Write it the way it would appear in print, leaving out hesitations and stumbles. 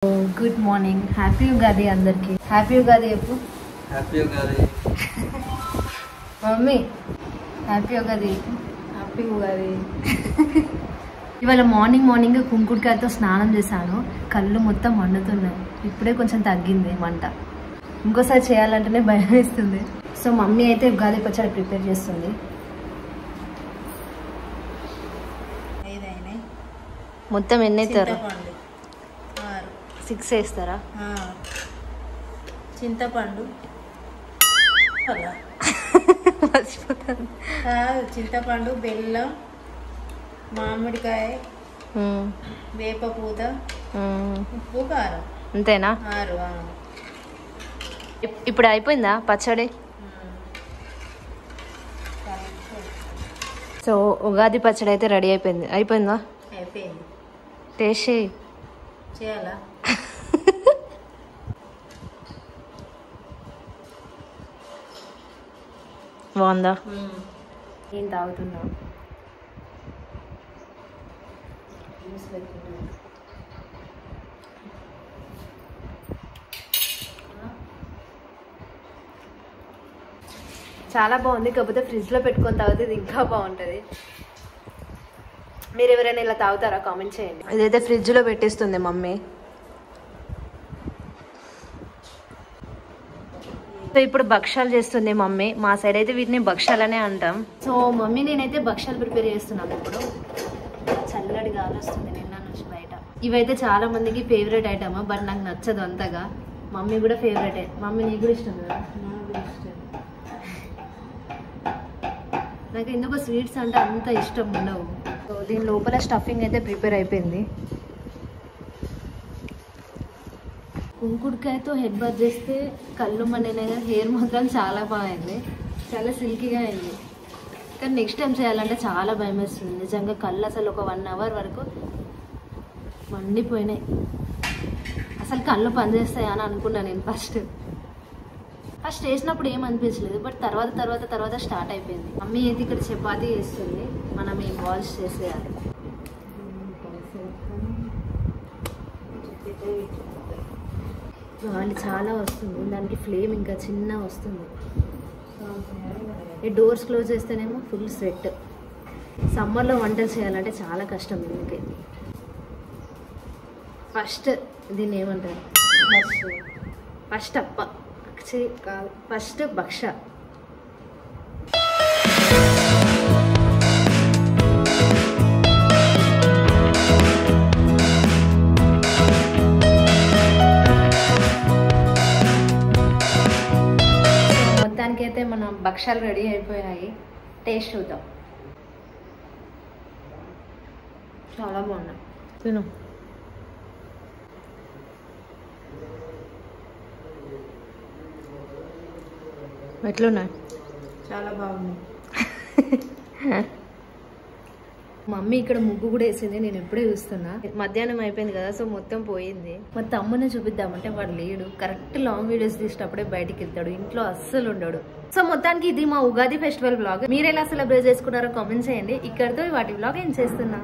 Good morning. Happy Ugadi అందరికి. Happy Ugadi చెప్పు. Happy Ugadi mummy. Happy Ugadi. Happy Ugadi. ఇవాళ మార్నింగ్ కుంకుడుకాయతో స్నానం చేశాను. కళ్ళు మొత్తం మండుతున్నాయి. ఇప్పుడే కొంచెం తగ్గింది మంట. ఇంకోసారి చేయాలంటేనే భయం వేస్తుంది. సో మమ్మీ అయితే ఉగాది పచ్చడి ప్రిపేర్ చేస్తుంది. మొత్తం ఎన్ని అవుతారు? 6 వేస్తారా? చింతపండు చింతపండు, బెల్లం, మామిడికాయ, వేప పూత, ఉప్పు, కారం. అంతేనా? 6. ఇప్పుడు అయిపోయిందా పచ్చడి? సో ఉగాది పచ్చడి అయితే రెడీ అయిపోయిందా? అయిపోయింది. టేస్ట్ చేయాలా? బాగుందా? ఏం తాగుతున్నా? చాలా బాగుంది. కాకపోతే ఫ్రిడ్జ్లో పెట్టుకొని తాగితే ఇది ఇంకా బాగుంటుంది. మీరు ఎవరైనా ఇలా తాగుతారా? కామెంట్ చేయండి. ఇదైతే ఫ్రిడ్జ్లో పెట్టేస్తుంది మమ్మీ. సో ఇప్పుడు భక్షాలు చేస్తుంది మమ్మీ. మా సైడ్ అయితే వీటిని భక్షాలనే అంటాం. సో మమ్మీ నేనైతే భక్షాలు ప్రిపేర్ చేస్తున్నాను. ఇప్పుడు చల్లటి గాలి వస్తుంది నిన్న నుంచి బయట. ఇవైతే చాలా మందికి ఫేవరెట్ ఐటమ్, బట్ నాకు నచ్చదు అంతగా. మమ్మీ కూడా ఫేవరెటే. మమ్మీ నీకు కూడా ఇష్టం కదా? నాకు ఎందుకో స్వీట్స్ అంటే అంత ఇష్టం ఉండవు. సో దీని లోపల స్టఫింగ్ అయితే ప్రిపేర్ అయిపోయింది. కుంకుడుకాయతో హెడ్ బాత్ చేస్తే కళ్ళు మండినాయి. హెయిర్ మాత్రం చాలా బాగైంది, చాలా సిల్కీగా అయింది. కానీ నెక్స్ట్ టైం చేయాలంటే చాలా భయం వేస్తుంది నిజంగా. కళ్ళు అసలు ఒక 1 అవర్ వరకు మండిపోయినాయి. అసలు కళ్ళు పనిచేస్తాయా అని అనుకున్నాను నేను ఫస్ట్ చేసినప్పుడు ఏం అనిపించలేదు. బట్ తర్వాత స్టార్ట్ అయిపోయింది. మమ్మీ అయితే ఇక్కడ చపాతీ చేస్తుంది. మనం ఈ బాల్స్ చేసేయాలి. గాలి చాలా వస్తుంది. దానికి ఫ్లేమ్ ఇంకా చిన్న వస్తుంది. ఈ డోర్స్ క్లోజ్ చేస్తేనేమో ఫుల్ స్వెట్. సమ్మర్లో వంటలు చేయాలంటే చాలా కష్టం. ఎందుకే ఫస్ట్ దీన్ని ఏమంటారు? ఫస్ట్ అప్ప కాదు, ఫస్ట్ భక్ష. మొత్తానికైతే మన భక్షాలు రెడీ అయిపోయాయి. టేస్ట్ చూద్దాం. చాలా బాగున్నాయి. తిను. ఎట్లున్నాయి? చాలా బాగుంది. మమ్మీ ఇక్కడ ముగ్గు కూడా వేసింది. నేను ఎప్పుడే చూస్తున్నా. మధ్యాహ్నం అయిపోయింది కదా, సో మొత్తం పోయింది. మా తమ్ముని చూపిద్దామంటే వాడు లేడు. కరెక్ట్ లాంగ్ వీడియోస్ తీసినప్పుడే బయటికి వెళ్తాడు. ఇంట్లో అస్సలు ఉండడు. సో మొత్తానికి ఇది మా ఉగాది ఫెస్టివల్ బ్లాగ్. మీరు ఎలా సెలబ్రేట్ చేసుకున్నారో కామెంట్ చేయండి. ఇక్కడితో వాటి బ్లాగ్ ఏం చేస్తున్నా.